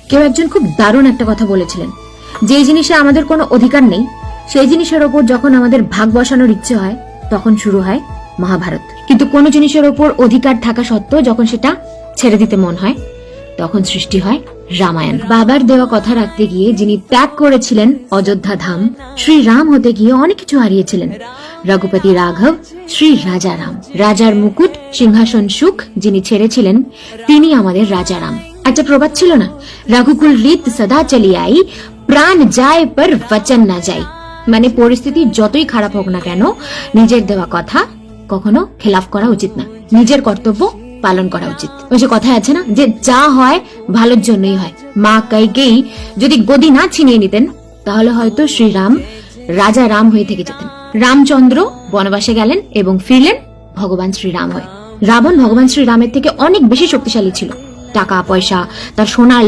কেউ একজন খুব দারুণ একটা কথা বলেছিলেন, যে জিনিসে আমাদের কোনো অধিকার নেই সেই জিনিসের ওপর যখন আমাদের ভাগ বসানোর ইচ্ছে হয় তখন শুরু হয় মহাভারত। কিন্তু কোন জিনিসের ওপর অধিকার থাকা সত্ত্বেও যখন সেটা ছেড়ে দিতে মন হয় তখন সৃষ্টি হয় রামায়ণ। বাবার দেওয়া কথা রাখতে গিয়ে যিনি ত্যাগ করেছিলেন অযোধ্যা ধাম, শ্রী রাম হতে গিয়ে অনেক কিছু হারিয়েছিলেন। রঘুপতি রাঘব শ্রী রাজা রাম, রাজার মুকুট সিংহাসন সুখ যিনি ছেড়েছিলেন তিনি আমাদের রাজা রাম। একটা প্রবাদ ছিল না, রঘুকুল রীত সদা চলি আই, প্রাণ যায় পর বচন না যায়। মানে পরিস্থিতি যতই খারাপ হোক না কেন নিজের দেওয়া কথা কখনো খেলাফ করা উচিত না, নিজের কর্তব্য পালন করা উচিত। ওই যে কথায় আছে না, যে যা হয় ভালোর জন্যই হয়। মা কাইকেয়ী যদি গদি না ছিনিয়ে নিতেন তাহলে হয়তো শ্রীরাম রাজা রাম হয়ে থেকে যেতেন। রামচন্দ্র বনবাসে গেলেন এবং ফিরলেন ভগবান শ্রীরাম হয়ে। রাবণ ভগবান শ্রীরামের থেকে অনেক বেশি শক্তিশালী ছিল, টাকা পয়সা, তার সোনার